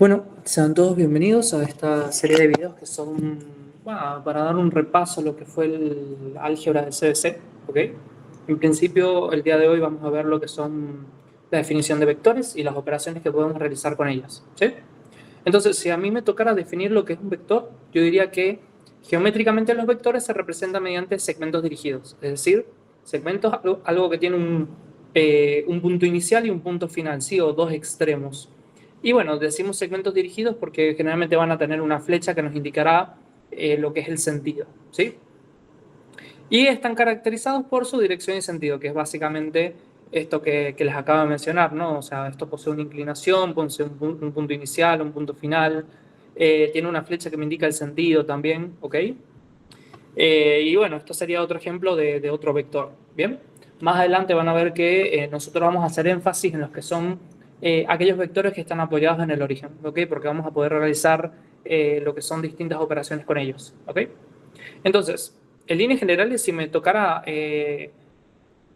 Bueno, sean todos bienvenidos a esta serie de videos que son para dar un repaso a lo que fue el álgebra de CBC, ¿ok? En principio, el día de hoy vamos a ver lo que son la definición de vectores y las operaciones que podemos realizar con ellas, ¿sí? Entonces, si a mí me tocara definir lo que es un vector, yo diría que geométricamente los vectores se representan mediante segmentos dirigidos, es decir, segmentos, algo que tiene un punto inicial y un punto final, sí, o dos extremos. Y bueno, decimos segmentos dirigidos porque generalmente van a tener una flecha que nos indicará lo que es el sentido, ¿sí? Y están caracterizados por su dirección y sentido, que es básicamente esto que les acabo de mencionar, ¿no? O sea, esto posee una inclinación, posee un punto inicial, un punto final, tiene una flecha que me indica el sentido también, ¿ok? Y bueno, esto sería otro ejemplo de otro vector, ¿bien? Más adelante van a ver que nosotros vamos a hacer énfasis en los que son aquellos vectores que están apoyados en el origen, ¿ok? Porque vamos a poder realizar lo que son distintas operaciones con ellos, ¿ok? Entonces, en líneas generales, si me tocara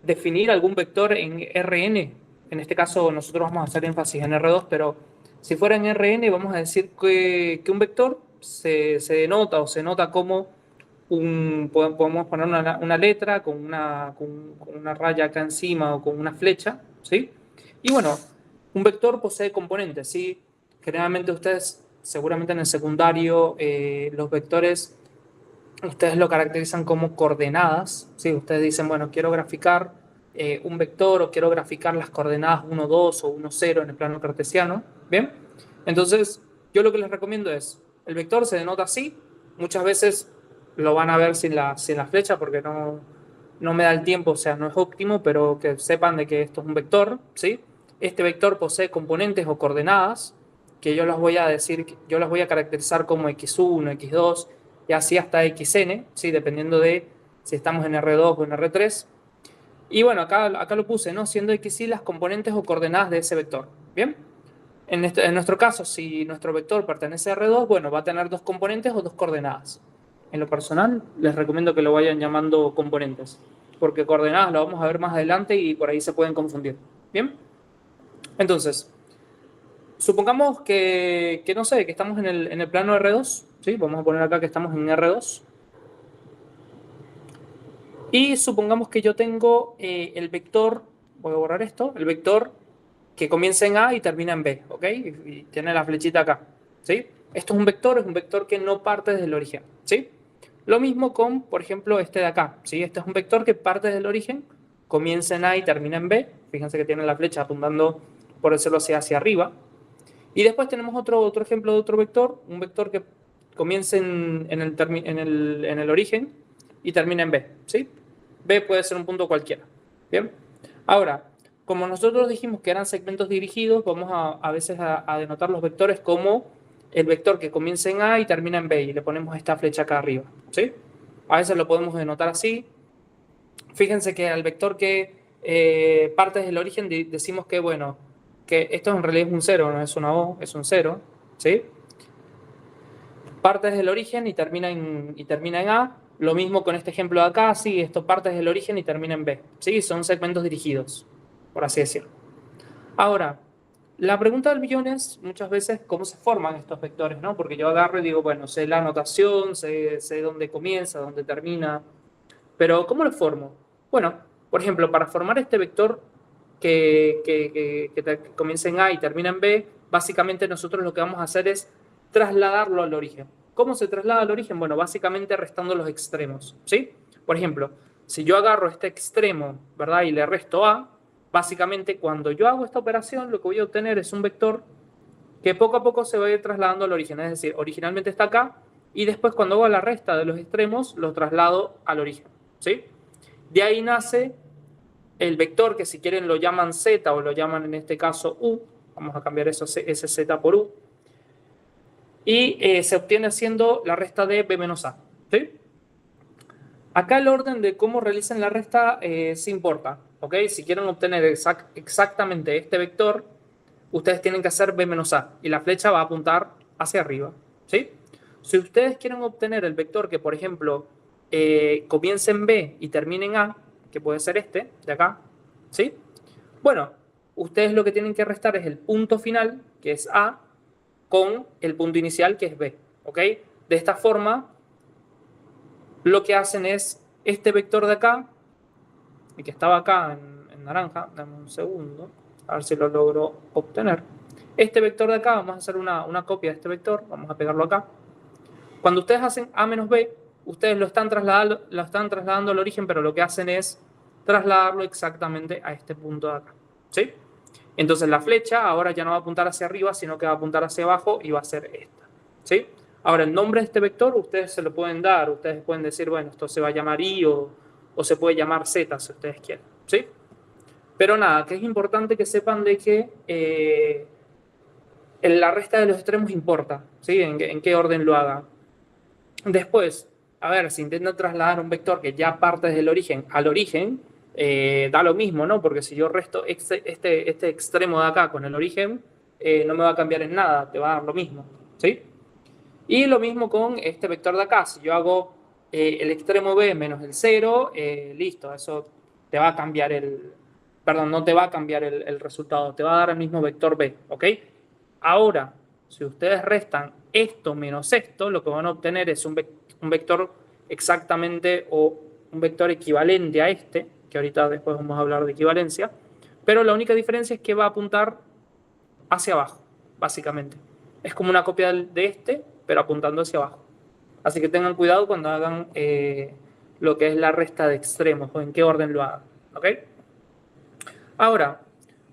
definir algún vector en Rn, en este caso nosotros vamos a hacer énfasis en R2, pero si fuera en Rn, vamos a decir que un vector se denota o se nota como podemos poner una letra con una raya acá encima o con una flecha, ¿sí? Y bueno, un vector posee componentes, ¿sí? Generalmente ustedes, seguramente en el secundario, los vectores ustedes lo caracterizan como coordenadas, ¿sí? Ustedes dicen, bueno, quiero graficar un vector o quiero graficar las coordenadas 1, 2 o 1, 0 en el plano cartesiano, ¿bien? Entonces, yo lo que les recomiendo es, el vector se denota así, muchas veces lo van a ver sin la flecha porque no me da el tiempo, o sea, no es óptimo, pero que sepan de que esto es un vector, ¿sí? Este vector posee componentes o coordenadas que yo las voy a decir, yo las voy a caracterizar como x1, x2, y así hasta xn, ¿sí? Dependiendo de si estamos en R2 o en R3. Y bueno, acá lo puse, ¿no? Siendo xy las componentes o coordenadas de ese vector. ¿Bien? En nuestro caso, si nuestro vector pertenece a R2, bueno, va a tener dos componentes o dos coordenadas. En lo personal, les recomiendo que lo vayan llamando componentes, porque coordenadas lo vamos a ver más adelante y por ahí se pueden confundir. ¿Bien? Entonces, supongamos que no sé, que estamos en el plano R2, ¿sí? Vamos a poner acá que estamos en R2. Y supongamos que yo tengo el vector, voy a borrar esto, el vector que comienza en A y termina en B, ¿ok? Y tiene la flechita acá, ¿sí? Esto es un vector que no parte desde el origen, ¿sí? Lo mismo con, por ejemplo, este de acá, ¿sí? Este es un vector que parte desde el origen, comienza en A y termina en B. Fíjense que tiene la flecha apuntando, por decirlo así, hacia arriba. Y después tenemos otro ejemplo de otro vector, un vector que comienza en el origen y termina en B, ¿sí? B puede ser un punto cualquiera, ¿bien? Ahora, como nosotros dijimos que eran segmentos dirigidos, vamos a veces a denotar los vectores como el vector que comienza en A y termina en B, y le ponemos esta flecha acá arriba, ¿sí? A veces lo podemos denotar así. Fíjense que al vector que parte desde el origen decimos que, bueno, que esto en realidad es un 0, no es una O, es un 0, ¿sí? Parte desde el origen y termina en A. Lo mismo con este ejemplo de acá, sí, esto parte desde el origen y termina en B, ¿sí? Son segmentos dirigidos, por así decirlo. Ahora, la pregunta del millón es muchas veces cómo se forman estos vectores, ¿no? Porque yo agarro y digo, bueno, sé la notación, sé dónde comienza, dónde termina, pero ¿cómo lo formo? Bueno, por ejemplo, para formar este vector que comienza en A y termina en B, básicamente nosotros lo que vamos a hacer es trasladarlo al origen. ¿Cómo se traslada al origen? Bueno, básicamente restando los extremos, ¿sí? Por ejemplo, si yo agarro este extremo, ¿verdad? Y le resto A, básicamente cuando yo hago esta operación, lo que voy a obtener es un vector que poco a poco se va a ir trasladando al origen. Es decir, originalmente está acá y después cuando hago la resta de los extremos, lo traslado al origen, ¿sí? De ahí nace el vector que si quieren lo llaman z o lo llaman en este caso u. Vamos a cambiar ese z por u. Y se obtiene haciendo la resta de b menos a, ¿sí? Acá el orden de cómo realicen la resta sí importa, ¿ok? Si quieren obtener exactamente este vector, ustedes tienen que hacer b menos a y la flecha va a apuntar hacia arriba, ¿sí? Si ustedes quieren obtener el vector que, por ejemplo, comience en b y termine en a, que puede ser este de acá, ¿sí? Bueno, ustedes lo que tienen que restar es el punto final, que es a, con el punto inicial que es B, ¿ok? De esta forma, lo que hacen es este vector de acá, el que estaba acá en naranja, dame un segundo, a ver si lo logro obtener. Este vector de acá, vamos a hacer una copia de este vector, vamos a pegarlo acá. Cuando ustedes hacen A menos B, ustedes lo están trasladando al origen, pero lo que hacen es trasladarlo exactamente a este punto de acá, ¿sí? Entonces la flecha ahora ya no va a apuntar hacia arriba, sino que va a apuntar hacia abajo y va a ser esta, ¿sí? Ahora, el nombre de este vector ustedes se lo pueden dar, ustedes pueden decir, bueno, esto se va a llamar Y o se puede llamar Z si ustedes quieren, ¿sí? Pero nada, que es importante que sepan de que la resta de los extremos importa, ¿sí? En qué orden lo haga. Después, a ver, si intento trasladar un vector que ya parte desde el origen al origen, da lo mismo, ¿no? Porque si yo resto este extremo de acá con el origen, no me va a cambiar en nada, te va a dar lo mismo, ¿sí? Y lo mismo con este vector de acá. Si yo hago el extremo b menos el 0, listo, eso te va a cambiar perdón, no te va a cambiar el resultado, te va a dar el mismo vector b, ¿ok? Ahora, si ustedes restan esto menos esto, lo que van a obtener es un vector exactamente o un vector equivalente a este, que ahorita después vamos a hablar de equivalencia, pero la única diferencia es que va a apuntar hacia abajo, básicamente. Es como una copia de este, pero apuntando hacia abajo. Así que tengan cuidado cuando hagan lo que es la resta de extremos o en qué orden lo hagan, ¿ok? Ahora,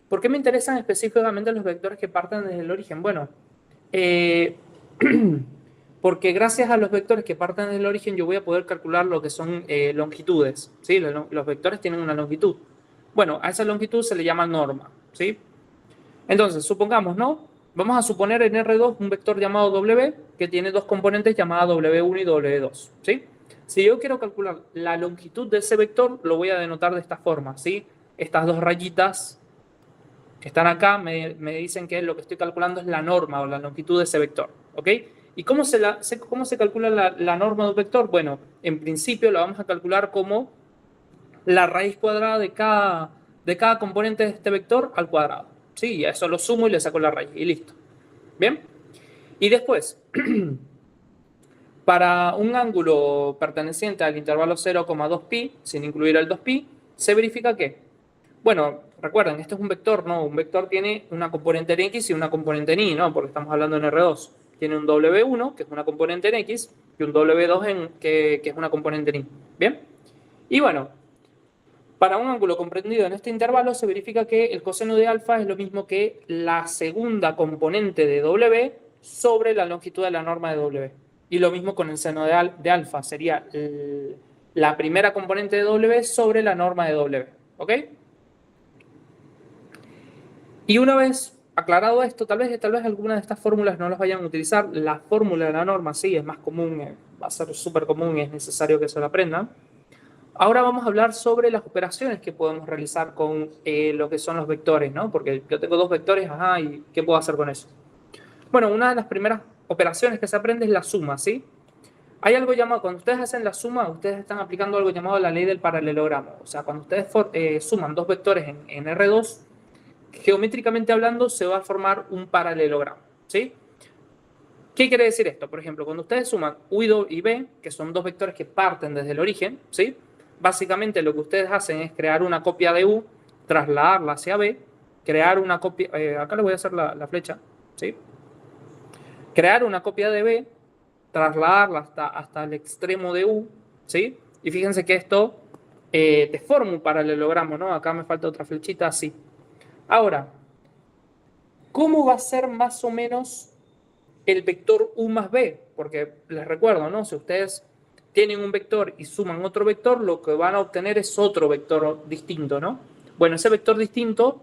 ¿por qué me interesan específicamente los vectores que parten desde el origen? Bueno, eh, porque gracias a los vectores que parten del origen yo voy a poder calcular lo que son longitudes, ¿sí? Los vectores tienen una longitud. Bueno, a esa longitud se le llama norma, ¿sí? Entonces, supongamos, ¿no? Vamos a suponer en R2 un vector llamado W que tiene dos componentes llamadas W1 y W2, ¿sí? Si yo quiero calcular la longitud de ese vector, lo voy a denotar de esta forma, ¿sí? Estas dos rayitas que están acá me dicen que lo que estoy calculando es la norma o la longitud de ese vector, ¿ok? ¿Y cómo se calcula la norma de un vector? Bueno, en principio lo vamos a calcular como la raíz cuadrada de cada componente de este vector al cuadrado, ¿sí? Y a eso lo sumo y le saco la raíz y listo. ¿Bien? Y después, para un ángulo perteneciente al intervalo 0,2pi, sin incluir el 2pi, se verifica que, bueno, recuerden, esto es un vector, ¿no? Un vector tiene una componente en X y una componente en Y, ¿no? Porque estamos hablando en R2. Tiene un W1, que es una componente en X, y un W2, que es una componente en Y. ¿Bien? Y bueno, para un ángulo comprendido en este intervalo se verifica que el coseno de alfa es lo mismo que la segunda componente de W sobre la longitud de la norma de W. Y lo mismo con el seno de alfa, sería la primera componente de W sobre la norma de W. ¿Ok? Y una vez aclarado esto, tal vez algunas de estas fórmulas no las vayan a utilizar. La fórmula de la norma sí es más común, va a ser súper común y es necesario que se la aprendan. Ahora vamos a hablar sobre las operaciones que podemos realizar con lo que son los vectores, ¿no? Porque yo tengo dos vectores, ajá, ¿y qué puedo hacer con eso? Bueno, una de las primeras operaciones que se aprende es la suma, ¿sí? Hay algo llamado, cuando ustedes hacen la suma, ustedes están aplicando algo llamado la ley del paralelogramo. O sea, cuando ustedes suman dos vectores en R2, geométricamente hablando, se va a formar un paralelogramo, ¿sí? ¿Qué quiere decir esto? Por ejemplo, cuando ustedes suman U y B, que son dos vectores que parten desde el origen, ¿sí? Básicamente lo que ustedes hacen es crear una copia de U, trasladarla hacia B, crear una copia, acá le voy a hacer la flecha, ¿sí? Crear una copia de B, trasladarla hasta el extremo de U, ¿sí? Y fíjense que esto te forma un paralelogramo, ¿no? Acá me falta otra flechita así. Ahora, ¿cómo va a ser más o menos el vector U más B? Porque les recuerdo, ¿no? Si ustedes tienen un vector y suman otro vector, lo que van a obtener es otro vector distinto, ¿no? Bueno, ese vector distinto,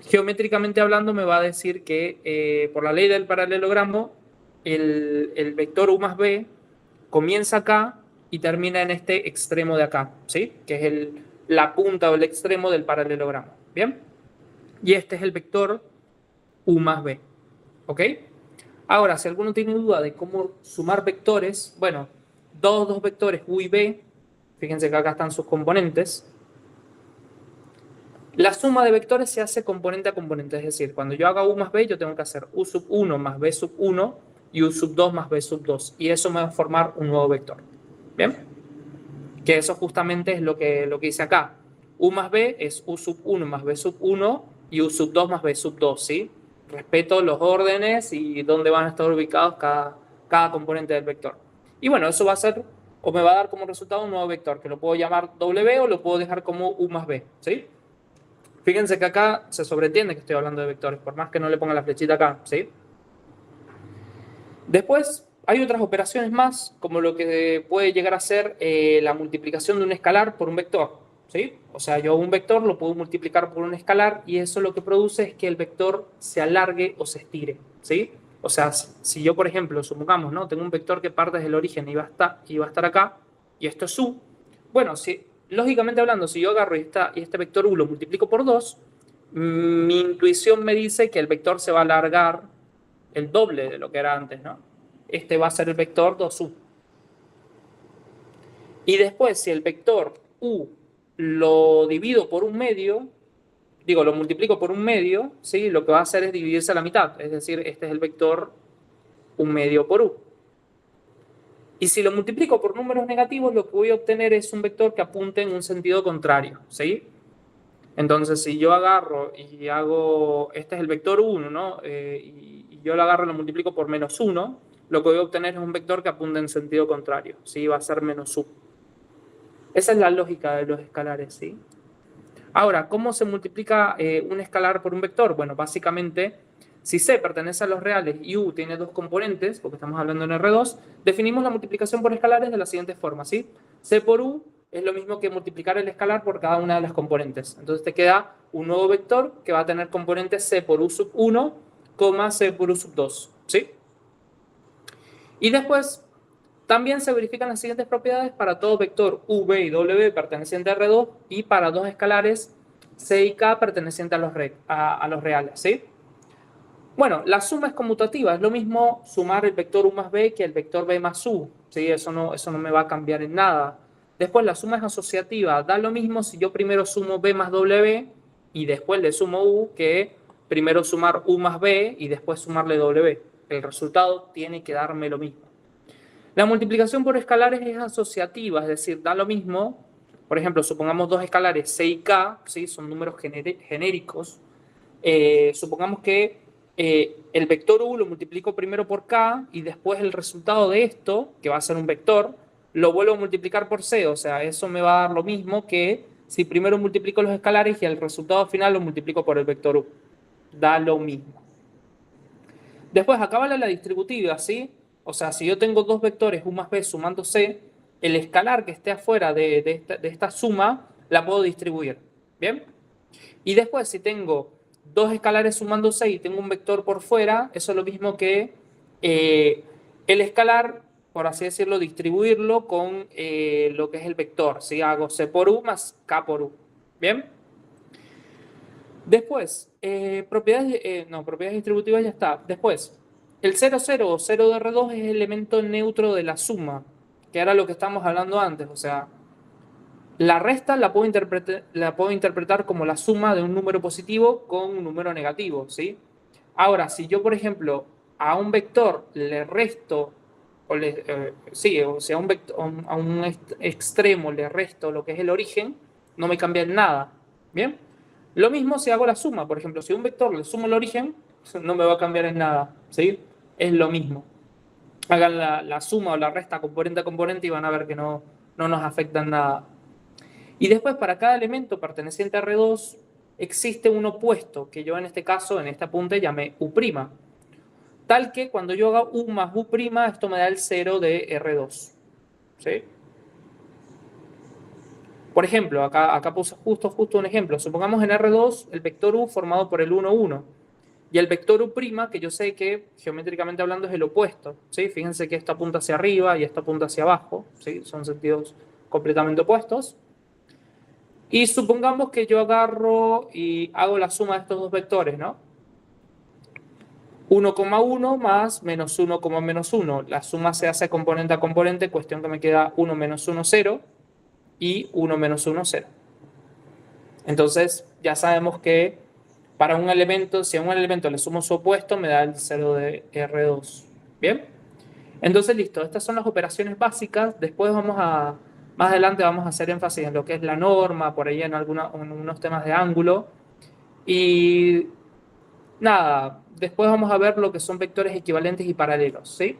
geométricamente hablando, me va a decir que por la ley del paralelogramo, el vector U más B comienza acá y termina en este extremo de acá, ¿sí? Que es la punta o el extremo del paralelogramo, ¿bien? Y este es el vector U más B, ¿ok? Ahora, si alguno tiene duda de cómo sumar vectores, bueno, dos vectores U y B, fíjense que acá están sus componentes. La suma de vectores se hace componente a componente, es decir, cuando yo haga u más b, yo tengo que hacer u sub 1 más b sub 1 y u sub 2 más b sub 2, y eso me va a formar un nuevo vector. ¿Bien? Que eso justamente es lo que hice acá. U más b es u sub 1 más b sub 1 y u sub 2 más b sub 2, ¿sí? Respeto los órdenes y dónde van a estar ubicados cada componente del vector. Y bueno, eso va a ser, o me va a dar como resultado un nuevo vector, que lo puedo llamar w o lo puedo dejar como u más b, ¿sí? Fíjense que acá se sobreentiende que estoy hablando de vectores, por más que no le ponga la flechita acá, ¿sí? Después hay otras operaciones más, como lo que puede llegar a ser la multiplicación de un escalar por un vector, ¿sí? O sea, yo un vector lo puedo multiplicar por un escalar y eso lo que produce es que el vector se alargue o se estire, ¿sí? O sea, si yo, por ejemplo, supongamos, ¿no? Tengo un vector que parte desde el origen y va a estar acá, y esto es u. Bueno, lógicamente hablando, si yo agarro y este vector u lo multiplico por 2, mi intuición me dice que el vector se va a alargar el doble de lo que era antes, ¿no? Este va a ser el vector 2u. Y después, si el vector u lo divido por un medio, digo, lo multiplico por un medio, ¿sí? Lo que va a hacer es dividirse a la mitad. Es decir, este es el vector un medio por u. Y si lo multiplico por números negativos, lo que voy a obtener es un vector que apunte en un sentido contrario, ¿sí? Entonces, si yo agarro y hago, este es el vector 1, ¿no? Y yo lo agarro y lo multiplico por menos 1, lo que voy a obtener es un vector que apunta en sentido contrario, ¿sí? Va a ser menos u. Esa es la lógica de los escalares, ¿sí? Ahora, ¿cómo se multiplica un escalar por un vector? Bueno, básicamente, si C pertenece a los reales y U tiene dos componentes, porque estamos hablando en R2, definimos la multiplicación por escalares de la siguiente forma, ¿sí? C por U es lo mismo que multiplicar el escalar por cada una de las componentes. Entonces te queda un nuevo vector que va a tener componentes C por U sub 1, C por U sub 2, ¿sí? Y después también se verifican las siguientes propiedades para todo vector v y w perteneciente a R2 y para dos escalares c y k pertenecientes a los reales, ¿sí? Bueno, la suma es conmutativa, es lo mismo sumar el vector u más b que el vector b más u, ¿sí? Eso no me va a cambiar en nada. Después la suma es asociativa, da lo mismo si yo primero sumo b más w y después le sumo u que primero sumar u más b y después sumarle w. El resultado tiene que darme lo mismo. La multiplicación por escalares es asociativa, es decir, da lo mismo. Por ejemplo, supongamos dos escalares C y K, ¿sí? Son números genéricos. Supongamos que el vector U lo multiplico primero por K y después el resultado de esto, que va a ser un vector, lo vuelvo a multiplicar por C. O sea, eso me va a dar lo mismo que si primero multiplico los escalares y el resultado final lo multiplico por el vector U. Da lo mismo. Después, acá vale la distributiva, ¿sí? O sea, si yo tengo dos vectores u más b sumando c, el escalar que esté afuera de esta suma la puedo distribuir. ¿Bien? Y después, si tengo dos escalares sumando c y tengo un vector por fuera, eso es lo mismo que el escalar, por así decirlo, distribuirlo con lo que es el vector. ¿Sí? Hago c por u más k por u. ¿Bien? Después, propiedades distributivas ya está. Después, el 0, 0 o 0 de R2 es el elemento neutro de la suma, que era lo que estábamos hablando antes. O sea, la resta la puedo interpretar como la suma de un número positivo con un número negativo, ¿sí? Ahora, si yo, por ejemplo, a un vector le resto, o sea, a un extremo le resto lo que es el origen, no me cambia en nada, ¿bien? Lo mismo si hago la suma, por ejemplo, si a un vector le sumo el origen, no me va a cambiar en nada, ¿sí? Es lo mismo. Hagan la suma o la resta componente a componente y van a ver que no nos afecta en nada. Y después, para cada elemento perteneciente a R2, existe un opuesto, que yo en este caso, en este apunte, llamé U'. Tal que cuando yo haga U más U', esto me da el 0 de R2. ¿Sí? Por ejemplo, acá puse justo un ejemplo. Supongamos en R2 el vector U formado por el 1, 1. Y el vector U', que yo sé que geométricamente hablando es el opuesto. ¿Sí? Fíjense que esto apunta hacia arriba y esto apunta hacia abajo. ¿Sí? Son sentidos completamente opuestos. Y supongamos que yo agarro y hago la suma de estos dos vectores, ¿no? 1,1 más menos 1, menos 1. La suma se hace componente a componente, cuestión que me queda 1 menos 1, 0 y 1 menos 1, 0. Entonces ya sabemos que para un elemento, si a un elemento le sumo su opuesto, me da el 0 de R2. ¿Bien? Entonces, listo, estas son las operaciones básicas. Después más adelante vamos a hacer énfasis en lo que es la norma, por ahí en unos temas de ángulo. Y nada, después vamos a ver lo que son vectores equivalentes y paralelos, ¿sí?